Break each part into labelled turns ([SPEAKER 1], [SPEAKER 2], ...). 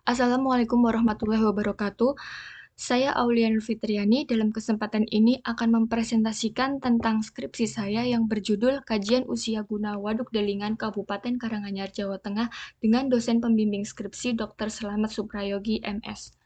[SPEAKER 1] Assalamualaikum warahmatullahi wabarakatuh. Saya Auliana Fitriani. Dalam kesempatan ini akan mempresentasikan tentang skripsi saya yang berjudul Kajian Usia Guna Waduk Delingan Kabupaten Karanganyar, Jawa Tengah dengan dosen pembimbing skripsi Dr. Slamet Suprayogi, MS.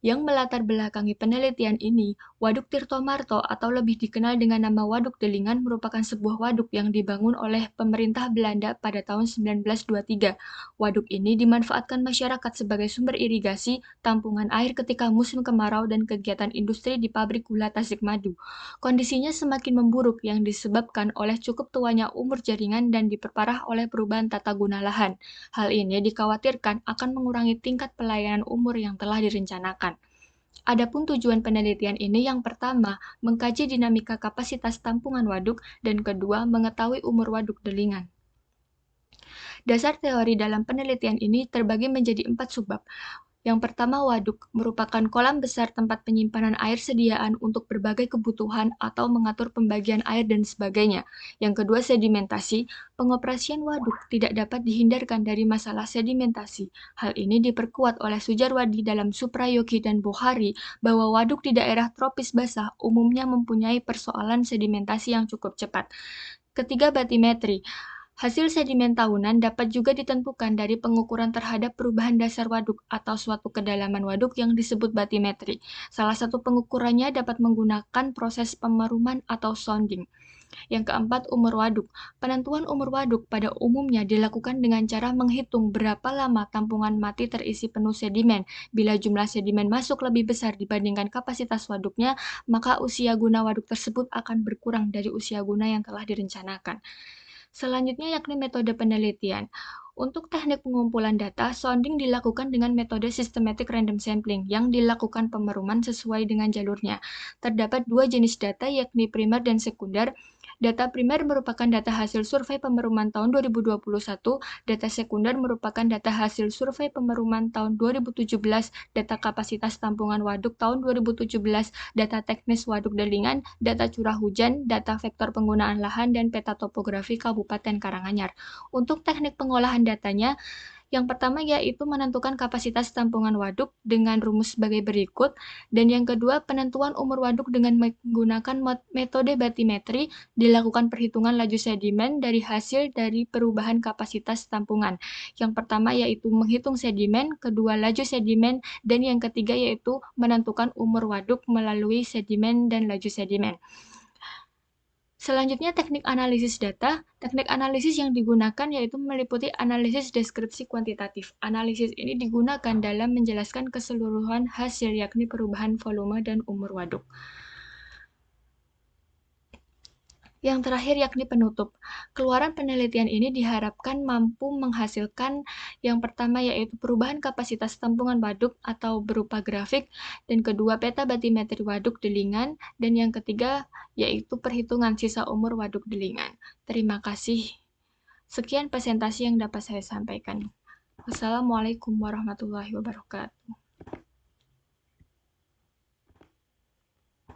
[SPEAKER 1] Yang melatar belakangi penelitian ini, Waduk Tirto Marto atau lebih dikenal dengan nama Waduk Delingan merupakan sebuah waduk yang dibangun oleh pemerintah Belanda pada tahun 1923. Waduk ini dimanfaatkan masyarakat sebagai sumber irigasi, tampungan air ketika musim kemarau dan kegiatan industri di pabrik gula Tasikmadu. Kondisinya semakin memburuk yang disebabkan oleh cukup tuanya umur jaringan dan diperparah oleh perubahan tata guna lahan. Hal ini dikhawatirkan akan mengurangi tingkat pelayanan umur yang telah direncanakan. Adapun tujuan penelitian ini yang pertama, mengkaji dinamika kapasitas tampungan waduk, dan kedua, mengetahui umur waduk delingan. Dasar teori dalam penelitian ini terbagi menjadi 4 subbab. Yang pertama, waduk merupakan kolam besar tempat penyimpanan air sediaan untuk berbagai kebutuhan atau mengatur pembagian air dan sebagainya. Yang kedua, sedimentasi. Pengoperasian waduk tidak dapat dihindarkan dari masalah sedimentasi. Hal ini diperkuat oleh Sujarwadi dalam Suprayogi dan Bohari bahwa waduk di daerah tropis basah umumnya mempunyai persoalan sedimentasi yang cukup cepat. Ketiga, batimetri. Hasil sedimen tahunan dapat juga ditentukan dari pengukuran terhadap perubahan dasar waduk atau suatu kedalaman waduk yang disebut batimetri. Salah satu pengukurannya dapat menggunakan proses pemeruman atau sounding. Yang keempat, umur waduk. Penentuan umur waduk pada umumnya dilakukan dengan cara menghitung berapa lama tampungan mati terisi penuh sedimen. Bila jumlah sedimen masuk lebih besar dibandingkan kapasitas waduknya, maka usia guna waduk tersebut akan berkurang dari usia guna yang telah direncanakan. Selanjutnya yakni metode penelitian. Untuk teknik pengumpulan data, sounding dilakukan dengan metode systematic random sampling yang dilakukan pemeruman sesuai dengan jalurnya. Terdapat dua jenis data yakni primer dan sekunder. Data primer merupakan data hasil survei pemeruman tahun 2021, data sekunder merupakan data hasil survei pemeruman tahun 2017, data kapasitas tampungan waduk tahun 2017, data teknis waduk delingan, data curah hujan, data vektor penggunaan lahan, dan peta topografi Kabupaten Karanganyar. Untuk teknik pengolahan datanya, yang pertama yaitu menentukan kapasitas tampungan waduk dengan rumus sebagai berikut, dan yang kedua penentuan umur waduk dengan menggunakan metode batimetri, dilakukan perhitungan laju sedimen dari hasil dari perubahan kapasitas tampungan. Yang pertama yaitu menghitung sedimen, kedua laju sedimen, dan yang ketiga yaitu menentukan umur waduk melalui sedimen dan laju sedimen. Selanjutnya teknik analisis data. Teknik analisis yang digunakan yaitu meliputi analisis deskripsi kuantitatif. Analisis ini digunakan dalam menjelaskan keseluruhan hasil yakni perubahan volume dan umur waduk. Yang terakhir yakni penutup. Keluaran penelitian ini diharapkan mampu menghasilkan yang pertama yaitu perubahan kapasitas tampungan waduk atau berupa grafik, dan kedua peta batimetri waduk delingan, dan yang ketiga yaitu perhitungan sisa umur waduk delingan. Terima kasih. Sekian presentasi yang dapat saya sampaikan. Wassalamualaikum warahmatullahi wabarakatuh.